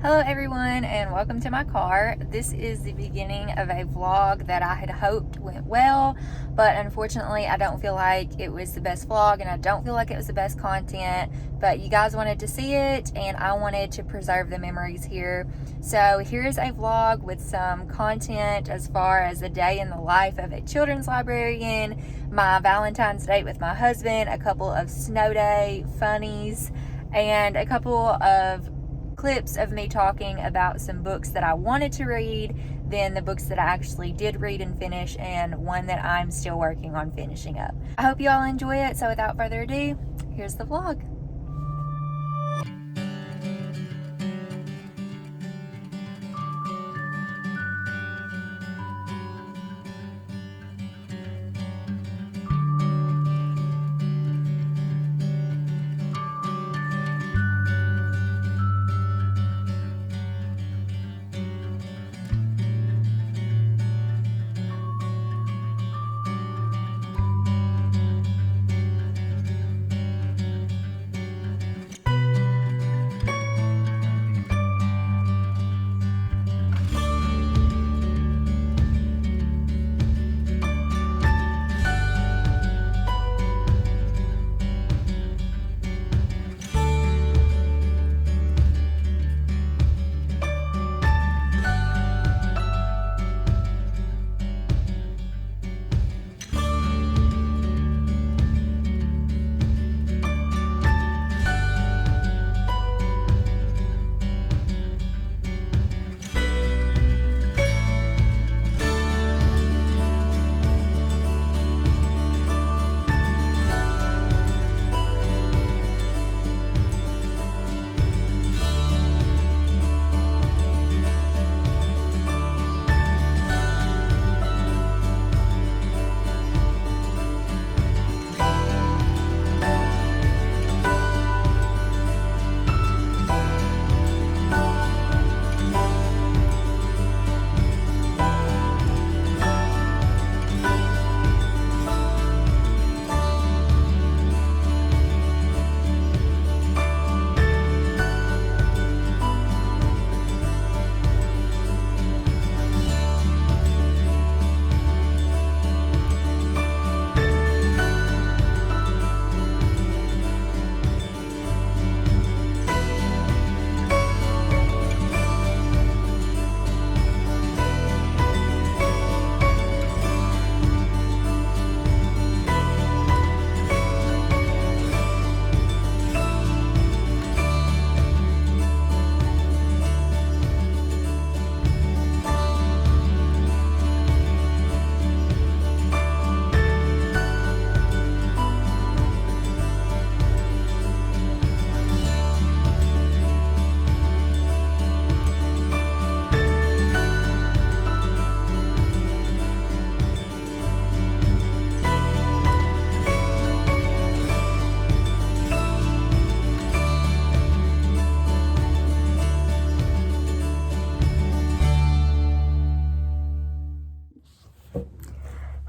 Hello everyone and welcome to my car. This is the beginning of a vlog that I had hoped went well, but unfortunately I don't feel like it was the best vlog and I don't feel like it was the best content, but you guys wanted to see it and I wanted to preserve the memories here. So here's a vlog with some content as far as a day in the life of a children's librarian, my Valentine's date with my husband, a couple of snow day funnies, and a couple of clips of me talking about some books that I wanted to read, then the books that I actually did read and finish, and one that I'm still working on finishing up. I hope you all enjoy it, so without further ado, here's the vlog.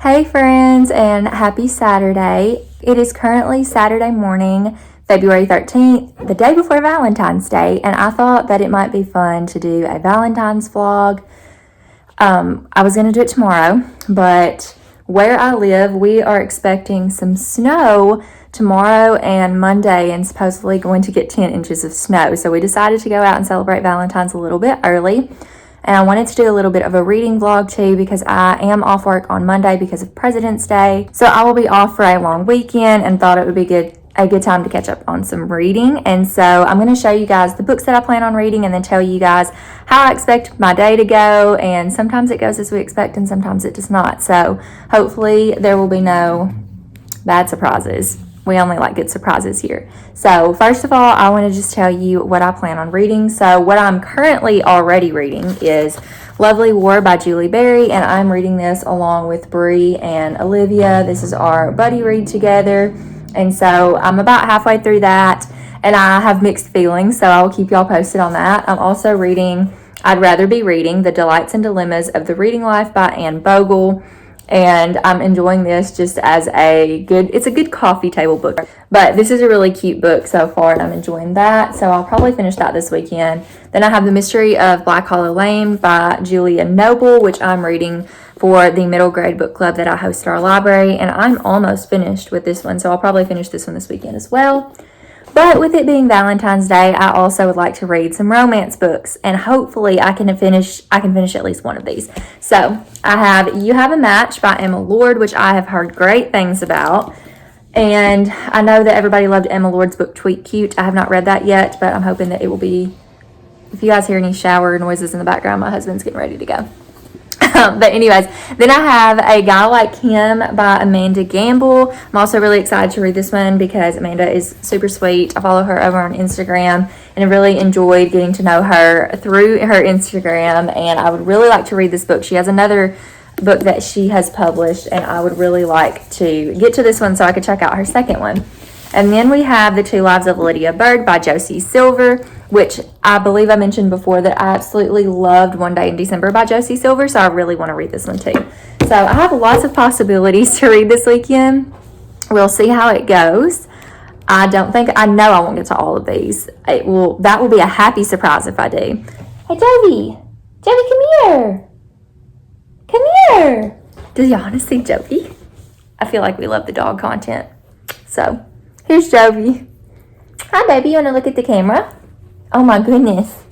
Hey friends, and happy Saturday. It is currently Saturday morning, February 13th, the day before Valentine's Day, and I thought that it might be fun to do a Valentine's vlog. I was going to do it tomorrow, but where I live, we are expecting some snow tomorrow and Monday, and supposedly going to get 10 inches of snow. So we decided to go out and celebrate Valentine's a little bit early. And I wanted to do a little bit of a reading vlog too, because I am off work on Monday because of President's Day. So I will be off for a long weekend and thought it would be a good time to catch up on some reading. And so I'm going to show you guys the books that I plan on reading and then tell you guys how I expect my day to go. And sometimes it goes as we expect and sometimes it does not. So hopefully there will be no bad surprises. We only like good surprises here. So first of all, I want to just tell you what I plan on reading. So what I'm currently already reading is Lovely War by Julie Berry, and I'm reading this along with Bree and Olivia. This is our buddy read together, and so I'm about halfway through that, and I have mixed feelings, so I'll keep y'all posted on that. I'm also reading I'd Rather Be Reading, The Delights and Dilemmas of the Reading Life by Anne Bogle. and I'm enjoying this just as it's a good coffee table book. But this is a really cute book so far, and I'm enjoying that. So I'll probably finish that this weekend. Then I have The Mystery of Black Hollow Lane by Julia Noble, which I'm reading for the middle grade book club that I host at our library. And I'm almost finished with this one, so I'll probably finish this one this weekend as well. But with it being Valentine's Day, I also would like to read some romance books, and hopefully I can finish at least one of these. So I have You Have a Match by Emma Lord, which I have heard great things about. And I know that everybody loved Emma Lord's book Tweet Cute. I have not read that yet, but I'm hoping that it will be. If you guys hear any shower noises in the background, my husband's getting ready to go. But anyways, then I have A Guy Like Him by Amanda Gamble. I'm also really excited to read this one because Amanda is super sweet. I follow her over on Instagram, and I really enjoyed getting to know her through her Instagram, and I would really like to read this book. She has another book that she has published, and I would really like to get to this one so I could check out her second one. And then we have The Two Lives of Lydia Bird by Josie Silver, which I believe I mentioned before that I absolutely loved One Day in December by Josie Silver, so I really want to read this one too. So I have lots of possibilities to read this weekend. We'll see how it goes. I know I won't get to all of these. That will be a happy surprise if I do. Hey, Jovi! Jovi, come here! Come here! Do y'all want to see Jovi? I feel like we love the dog content. So, here's Jovi. Hi, baby. You want to look at the camera? Oh, my goodness.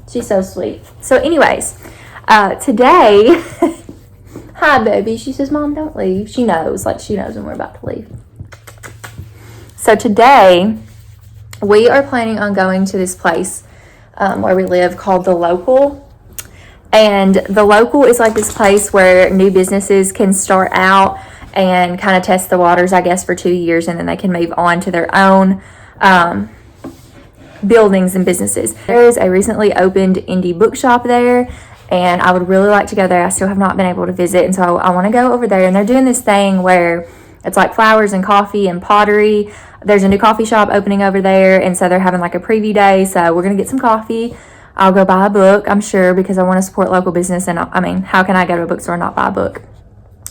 She's so sweet. So, anyways, today... Hi, baby. She says, Mom, don't leave. She knows when we're about to leave. So, today, we are planning on going to this place where we live called The Local. And The Local is like this place where new businesses can start out and kind of test the waters, I guess, for 2 years, and then they can move on to their own buildings and businesses. There is a recently opened indie bookshop there, and I would really like to go there. I still have not been able to visit, and so I want to go over there. And they're doing this thing where it's like flowers and coffee and pottery. There's a new coffee shop opening over there, and so they're having like a preview day. So we're going to get some coffee. I'll go buy a book, I'm sure, because I want to support local business. And I mean, how can I go to a bookstore and not buy a book?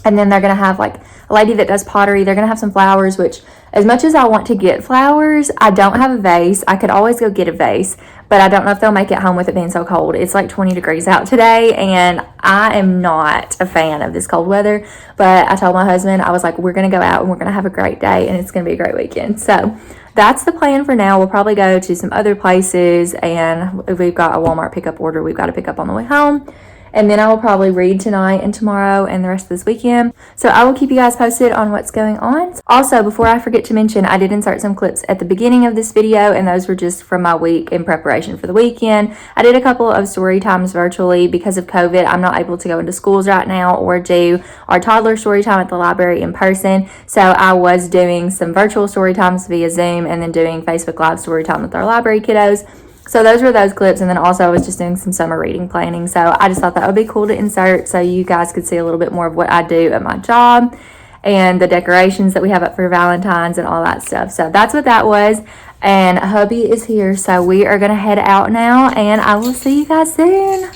And then they're going to have like a lady that does pottery. They're going to have some flowers, which as much as I want to get flowers, I don't have a vase. I could always go get a vase, but I don't know if they'll make it home with it being so cold. It's like 20 degrees out today, and I am not a fan of this cold weather. But I told my husband, I was like, we're going to go out and we're going to have a great day, and it's going to be a great weekend. So that's the plan for now. We'll probably go to some other places, and we've got a Walmart pickup order we've got to pick up on the way home. And then I will probably read tonight and tomorrow and the rest of this weekend. So I will keep you guys posted on what's going on. Also, before I forget to mention, I did insert some clips at the beginning of this video, and those were just from my week in preparation for the weekend. I did a couple of story times virtually because of COVID. I'm not able to go into schools right now or do our toddler story time at the library in person. So I was doing some virtual story times via Zoom and then doing Facebook Live story time with our library kiddos. So those were those clips, and then also I was just doing some summer reading planning. So I just thought that would be cool to insert so you guys could see a little bit more of what I do at my job and the decorations that we have up for Valentine's and all that stuff. So that's what that was. And hubby is here, so we are going to head out now, and I will see you guys soon.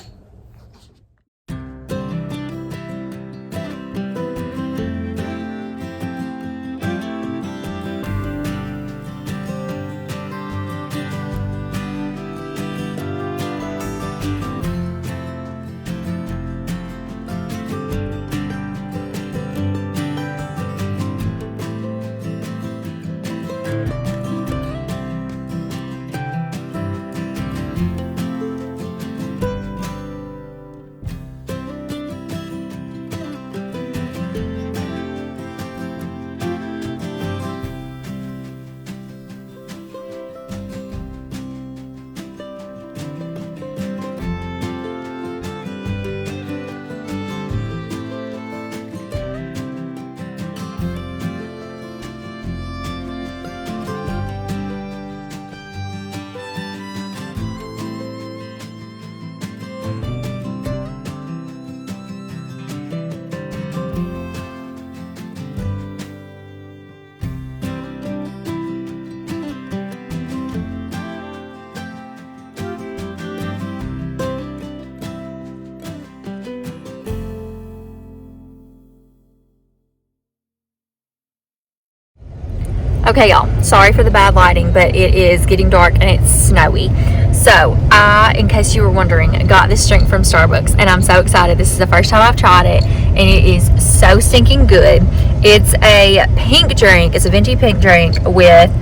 Okay, y'all, sorry for the bad lighting, but it is getting dark and it's snowy. So, I, in case you were wondering, got this drink from Starbucks, and I'm so excited. This is the first time I've tried it, and it is so stinking good. It's a pink drink. It's a venti pink drink with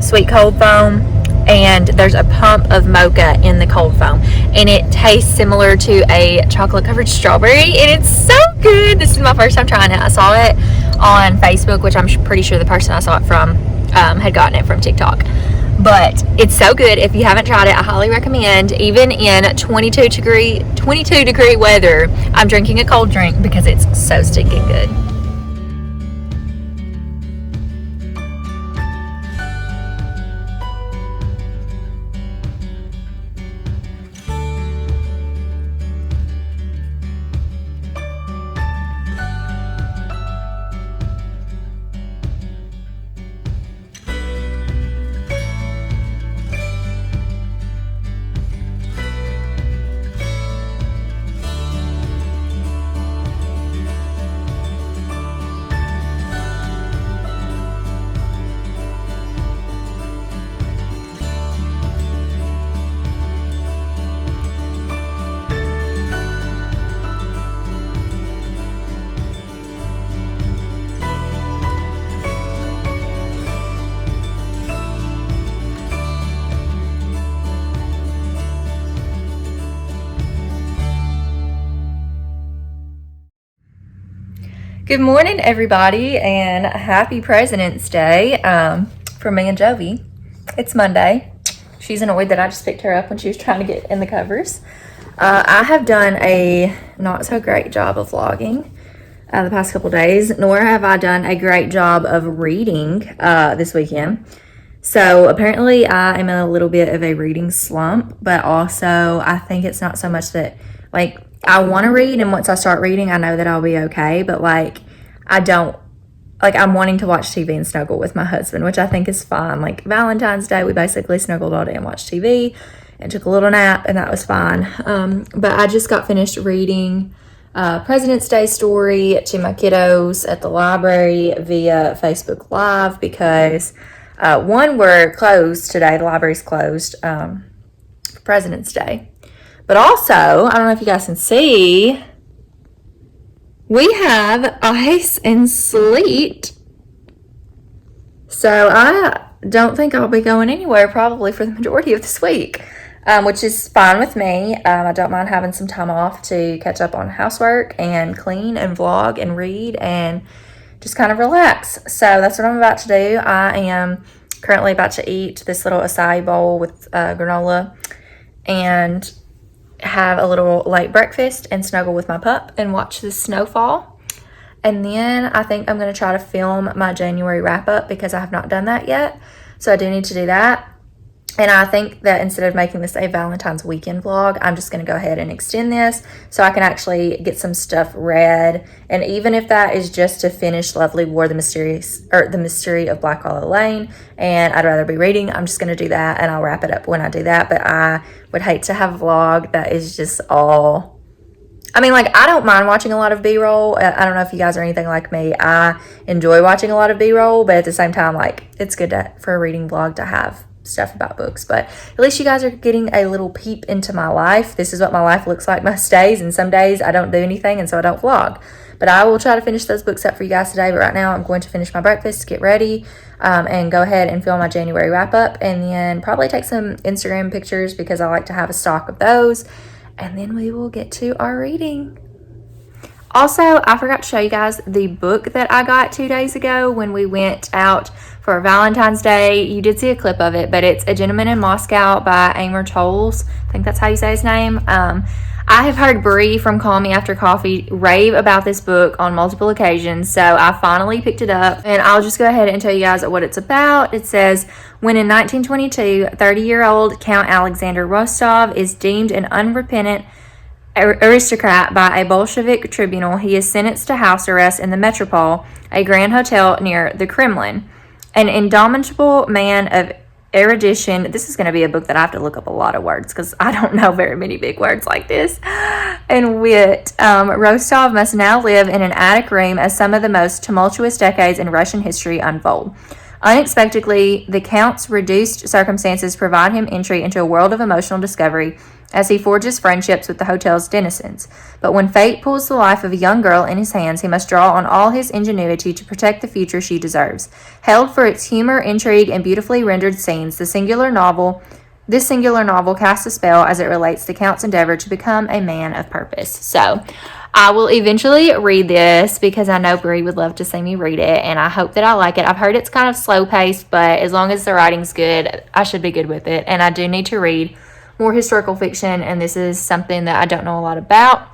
sweet cold foam, and there's a pump of mocha in the cold foam, and it tastes similar to a chocolate covered strawberry, and it's so good. This is my first time trying it. I saw it on Facebook, which I'm pretty sure the person I saw it from had gotten it from TikTok. But it's so good. If you haven't tried it, I highly recommend. Even in 22 degree weather, I'm drinking a cold drink because it's so stinking good. Good morning, everybody, and happy President's Day from me and Jovi. It's Monday. She's annoyed that I just picked her up when she was trying to get in the covers. I have done a not so great job of vlogging the past couple days, nor have I done a great job of reading this weekend. So apparently I am in a little bit of a reading slump, but also I think it's not so much that, like, I want to read, and once I start reading, I know that I'll be okay, but, like, I'm wanting to watch TV and snuggle with my husband, which I think is fine. Like, Valentine's Day, we basically snuggled all day and watched TV and took a little nap, and that was fine. But I just got finished reading President's Day story to my kiddos at the library via Facebook Live because, one, we're closed today. The library's closed for President's Day. But also, I don't know if you guys can see, we have ice and sleet. So I don't think I'll be going anywhere probably for the majority of this week, which is fine with me. I don't mind having some time off to catch up on housework and clean and vlog and read and just kind of relax. So that's what I'm about to do. I am currently about to eat this little acai bowl with granola and have a little late breakfast and snuggle with my pup and watch the snowfall. And then I think I'm going to try to film my January wrap up because I have not done that yet. So I do need to do that. And I think that instead of making this a Valentine's weekend vlog, I'm just going to go ahead and extend this so I can actually get some stuff read. And even if that is just to finish Lovely War, the Mystery of Black Willow Lane, and I'd rather be reading, I'm just going to do that, and I'll wrap it up when I do that. But I would hate to have a vlog that is just all... I mean, like, I don't mind watching a lot of B-roll. I don't know if you guys are anything like me. I enjoy watching a lot of B-roll, but at the same time, like, it's good for a reading vlog to have stuff about books. But at least you guys are getting a little peep into my life. This is what my life looks like most days, and some days I don't do anything, and so I don't vlog. But I will try to finish those books up for you guys today. But right now, I'm going to finish my breakfast, get ready, and go ahead and film my January wrap-up, and then probably take some Instagram pictures because I like to have a stock of those. And then we will get to our reading. Also, I forgot to show you guys the book that I got 2 days ago when we went out for Valentine's Day. You did see a clip of it, but it's A Gentleman in Moscow by Amor Towles. I think that's how you say his name. I have heard Bree from Call Me After Coffee rave about this book on multiple occasions, so I finally picked it up, and I'll just go ahead and tell you guys what it's about. It says, when in 1922, 30-year-old Count Alexander Rostov is deemed an unrepentant aristocrat by a Bolshevik tribunal, he is sentenced to house arrest in the Metropole, a grand hotel near the Kremlin. An indomitable man of erudition. This is going to be a book that I have to look up a lot of words because I don't know very many big words like this. And wit. Rostov must now live in an attic room as some of the most tumultuous decades in Russian history unfold. Unexpectedly, the Count's reduced circumstances provide him entry into a world of emotional discovery as he forges friendships with the hotel's denizens. But when fate pulls the life of a young girl in his hands, he must draw on all his ingenuity to protect the future she deserves. Hailed for its humor, intrigue, and beautifully rendered scenes, this singular novel casts a spell as it relates the Count's endeavor to become a man of purpose. So, I will eventually read this because I know Brie would love to see me read it, and I hope that I like it. I've heard it's kind of slow-paced, but as long as the writing's good, I should be good with it. And I do need to read more historical fiction, and this is something that I don't know a lot about.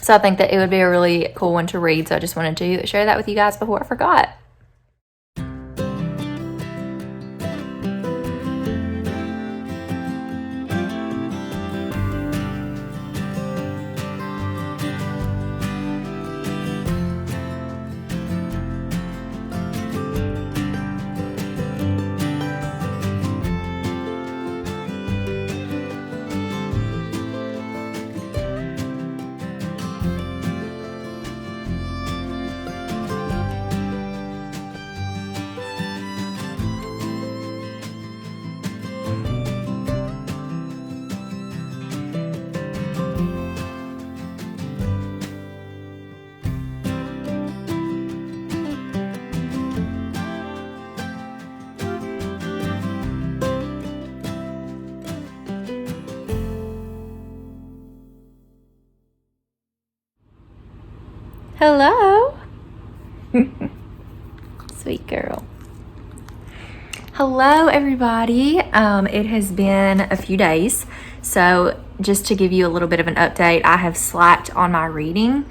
So I think that it would be a really cool one to read. So I just wanted to share that with you guys before I forgot. Hello. Sweet girl. Hello, everybody. It has been a few days. So just to give you a little bit of an update, I have slacked on my reading.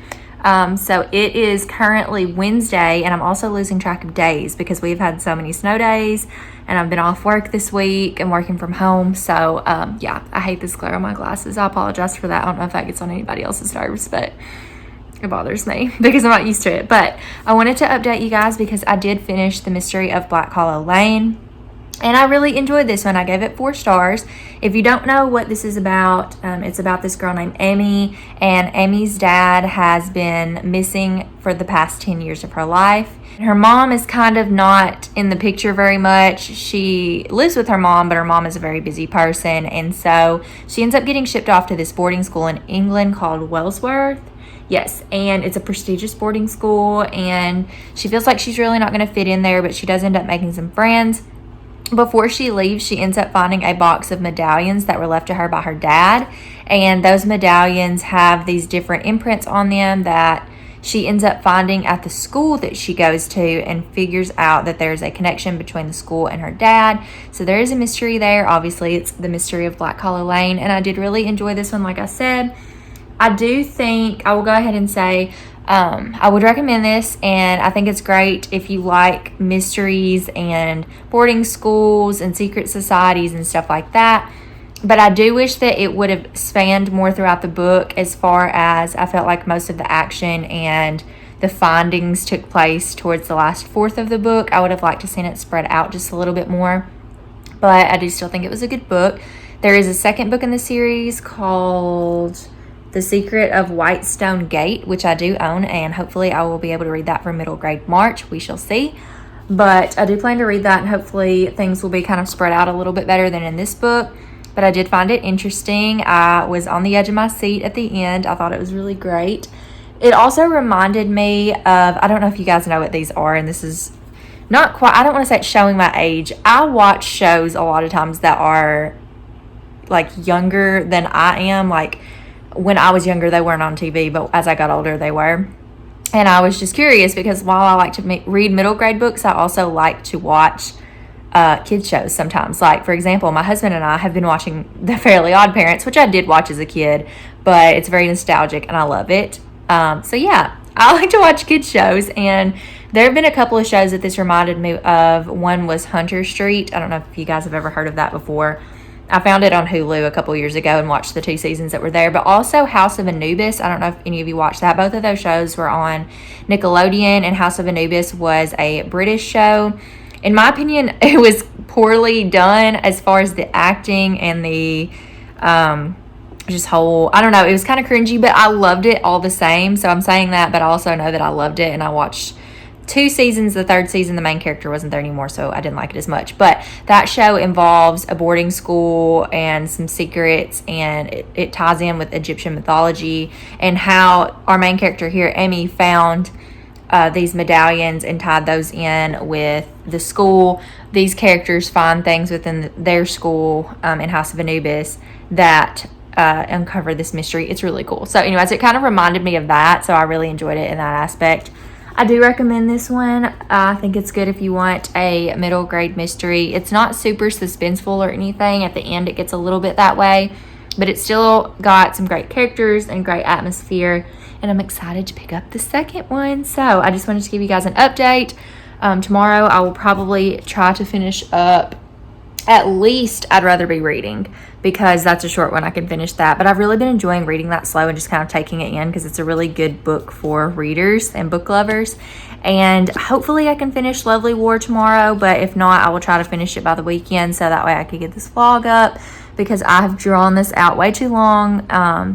So it is currently Wednesday, and I'm also losing track of days because we've had so many snow days, and I've been off work this week and working from home. So yeah, I hate this glare on my glasses. I apologize for that. I don't know if that gets on anybody else's nerves, but it bothers me because I'm not used to it. But I wanted to update you guys because I did finish The Mystery of Black Hollow Lane, and I really enjoyed this one. I gave it 4 stars. If you don't know what this is about, it's about this girl named Amy, and Amy's dad has been missing for the past 10 years of her life. Her mom is kind of not in the picture very much. She lives with her mom, but her mom is a very busy person, and so she ends up getting shipped off to this boarding school in England called Wellsworth. Yes, and it's a prestigious boarding school, and she feels like she's really not going to fit in there, but she does end up making some friends. Before she leaves, she ends up finding a box of medallions that were left to her by her dad, and those medallions have these different imprints on them that she ends up finding at the school that she goes to, and figures out that there's a connection between the school and her dad. So there is a mystery there. Obviously, it's The Mystery of Black Hollow Lane, and I did really enjoy this one, like I said. I do think, I will go ahead and say, I would recommend this, and I think it's great if you like mysteries and boarding schools and secret societies and stuff like that. But I do wish that it would have spanned more throughout the book, as far as I felt like most of the action and the findings took place towards the last fourth of the book. I would have liked to seen it spread out just a little bit more, but I do still think it was a good book. There is a second book in the series called The Secret of Whitestone Gate, which I do own, and hopefully I will be able to read that for middle grade March. We shall see. But I do plan to read that, and hopefully things will be kind of spread out a little bit better than in this book. But I did find it interesting. I was on the edge of my seat at the end. I thought it was really great. It also reminded me of, I don't know if you guys know what these are, and this is not quite, I don't want to say it's showing my age. I watch shows a lot of times that are like younger than I am. Like, when I was younger, they weren't on TV, but as I got older, they were. And I was just curious because while I like to read middle grade books, I also like to watch kids shows sometimes. Like, for example, my husband and I have been watching The Fairly Odd Parents, which I did watch as a kid, but it's very nostalgic and I love it. So yeah, I like to watch kids shows, and there have been a couple of shows that this reminded me of. One was Hunter Street. I don't know if you guys have ever heard of that before. I found it on Hulu a couple years ago and watched the 2 seasons that were there. But also House of Anubis. I don't know if any of you watched that. Both of those shows were on Nickelodeon, and House of Anubis was a British show. In my opinion, it was poorly done as far as the acting and the just whole, I don't know, it was kind of cringy, but I loved it all the same. So I'm saying that, but I also know that I loved it, and I watched 2 seasons. The 3rd season, the main character wasn't there anymore, so I didn't like it as much. But that show involves a boarding school and some secrets, and it ties in with Egyptian mythology and how our main character here, Emmy, found these medallions and tied those in with the school. These characters find things within their school in House of Anubis that uncover this mystery. It's really cool. So anyways, it kind of reminded me of that, so I really enjoyed it in that aspect. I do recommend this one. I think it's good if you want a middle grade mystery. It's not super suspenseful or anything. At the end, it gets a little bit that way, but it's still got some great characters and great atmosphere, and I'm excited to pick up the second one. So I just wanted to give you guys an update. Tomorrow I will probably try to finish up at least I'd Rather Be Reading, because that's a short one. I can finish that. But I've really been enjoying reading that slow and just kind of taking it in, because it's a really good book for readers and book lovers. And hopefully I can finish Lovely War tomorrow, but if not, I will try to finish it by the weekend, so that way I can get this vlog up, because I have drawn this out way too long.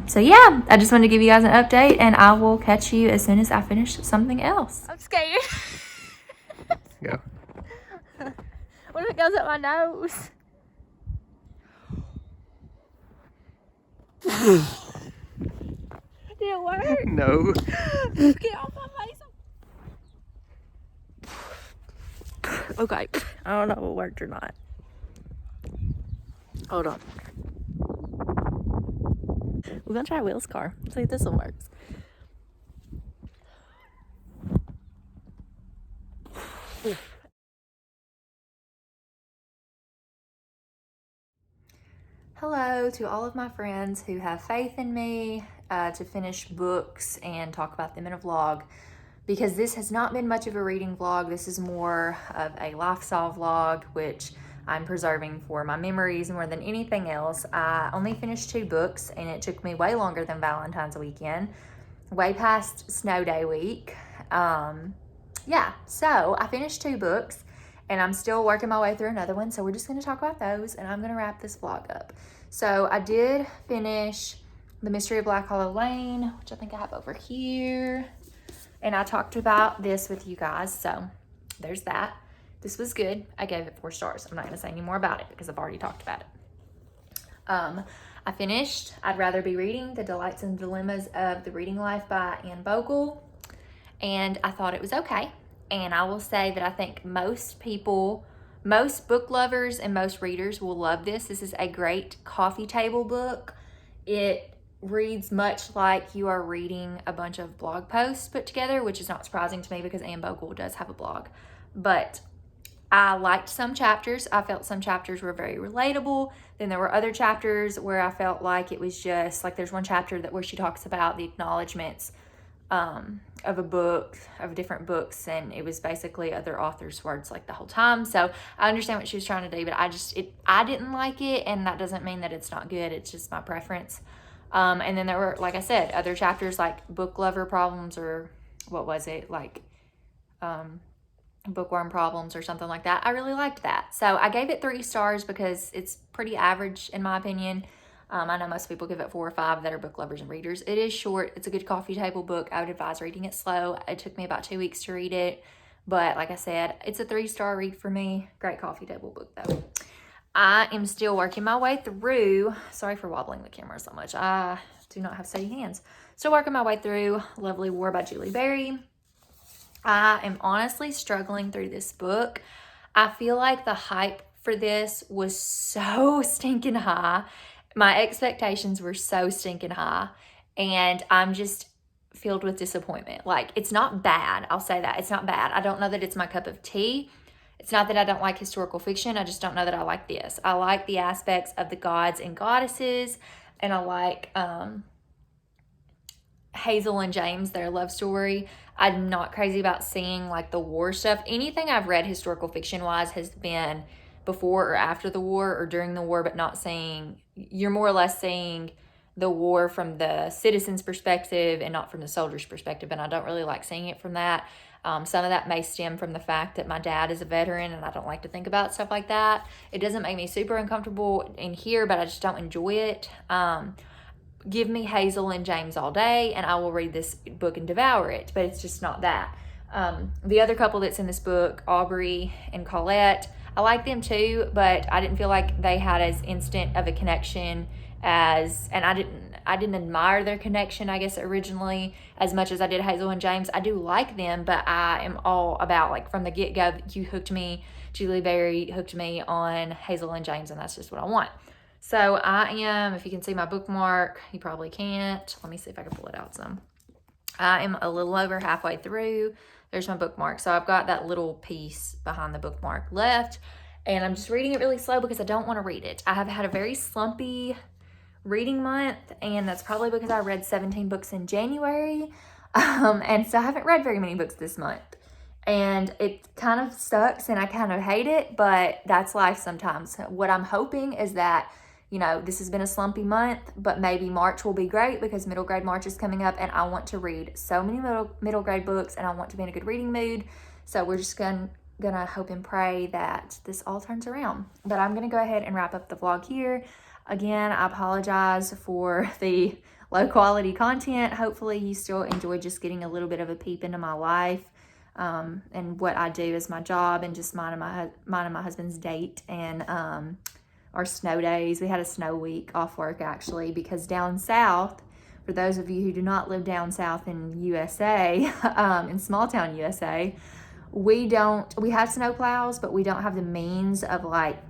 So yeah, I just wanted to give you guys an update, and I will catch you as soon as I finish something else. I'm scared. Go. What if it goes up my nose? Did it work? No. Get off my face. Okay. I don't know if it worked or not. Hold on. We're gonna try Will's car. See if this one works. Hello to all of my friends who have faith in me to finish books and talk about them in a vlog, because this has not been much of a reading vlog. This is more of a lifestyle vlog, which I'm preserving for my memories more than anything else. I only finished 2 books, and it took me way longer than Valentine's weekend, way past snow day week. Yeah, so I finished 2 books, and I'm still working my way through another one, so we're just going to talk about those, and I'm going to wrap this vlog up. So I did finish The Mystery of Black Hollow Lane, which I think I have over here, and I talked about this with you guys, so there's that. This was good. I gave it 4 stars. I'm not going to say any more about it because I've already talked about it. I finished I'd Rather Be Reading, The Delights and Dilemmas of the Reading Life by Anne Bogle, and I thought it was okay. And I will say that I think most people, most book lovers and most readers will love this. This is a great coffee table book. It reads much like you are reading a bunch of blog posts put together, which is not surprising to me because Anne Bogle does have a blog. But I liked some chapters. I felt some chapters were very relatable. Then there were other chapters where I felt like it was just like, there's one chapter where she talks about the acknowledgments of a book, of different books, and it was basically other authors' words like the whole time. So I understand what she was trying to do, but I didn't like it, and that doesn't mean that it's not good. It's just my preference. And then there were, like I said, other chapters like book lover problems, or what was it, like bookworm problems or something like that. I really liked that. So I gave it 3 stars because it's pretty average in my opinion. I know most people give it 4 or 5 that are book lovers and readers. It is short. It's a good coffee table book. I would advise reading it slow. It took me about 2 weeks to read it. But like I said, it's a 3-star read for me. Great coffee table book though. I am still working my way through, sorry for wobbling the camera so much. I do not have steady hands. Still working my way through Lovely War by Julie Berry. I am honestly struggling through this book. I feel like the hype for this was so stinking high. My expectations were so stinking high, and I'm just filled with disappointment. Like, it's not bad. I'll say that. It's not bad. I don't know that it's my cup of tea. It's not that I don't like historical fiction. I just don't know that I like this. I like the aspects of the gods and goddesses, and I like Hazel and James, their love story. I'm not crazy about seeing like the war stuff. Anything I've read historical fiction wise has been before or after the war or during the war, but not seeing, you're more or less seeing the war from the citizen's perspective and not from the soldier's perspective, and I don't really like seeing it from that. Some of that may stem from the fact that my dad is a veteran and I don't like to think about stuff like that. It doesn't make me super uncomfortable in here, but I just don't enjoy it. Give me Hazel and James all day and I will read this book and devour it, but it's just not that. The other couple that's in this book, Aubrey and Colette, I like them too, but I didn't feel like they had as instant of a connection as, and I didn't admire their connection, I guess, originally as much as I did Hazel and James. I do like them, but I am all about, like, from the get-go, you hooked me, Julie Berry hooked me on Hazel and James, and that's just what I want. So I am, if you can see my bookmark, you probably can't. Let me see if I can pull it out some. I am a little over halfway through. There's my bookmark. So I've got that little piece behind the bookmark left, and I'm just reading it really slow because I don't want to read it. I have had a very slumpy reading month, and that's probably because I read 17 books in January, and so I haven't read very many books this month, and it kind of sucks and I kind of hate it, but that's life sometimes. What I'm hoping is that, you know, this has been a slumpy month, but maybe March will be great because middle grade March is coming up and I want to read so many middle grade books and I want to be in a good reading mood. So we're just gonna hope and pray that this all turns around. But I'm gonna go ahead and wrap up the vlog here. Again, I apologize for the low quality content. Hopefully you still enjoy just getting a little bit of a peep into my life, and what I do as my job, and just mine and my husband's date, and our snow days. We had a snow week off work actually, because down south, for those of you who do not live down south in USA, in small town USA, we have snow plows, but we don't have the means of like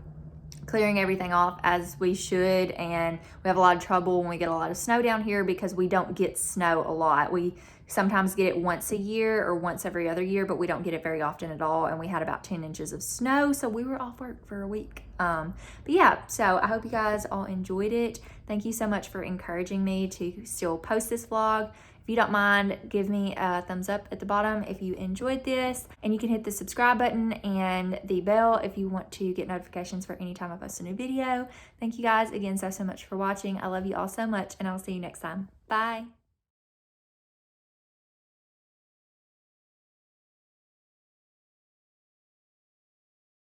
clearing everything off as we should, and we have a lot of trouble when we get a lot of snow down here because we don't get snow a lot. We sometimes get it once a year or once every other year, but we don't get it very often at all, and we had about 10 inches of snow, so we were off work for a week. But yeah, so I hope you guys all enjoyed it. Thank you so much for encouraging me to still post this vlog. If you don't mind, give me a thumbs up at the bottom if you enjoyed this, and you can hit the subscribe button and the bell if you want to get notifications for any time I post a new video. Thank you guys again so much for watching. I love you all so much, and I'll see you next time. Bye.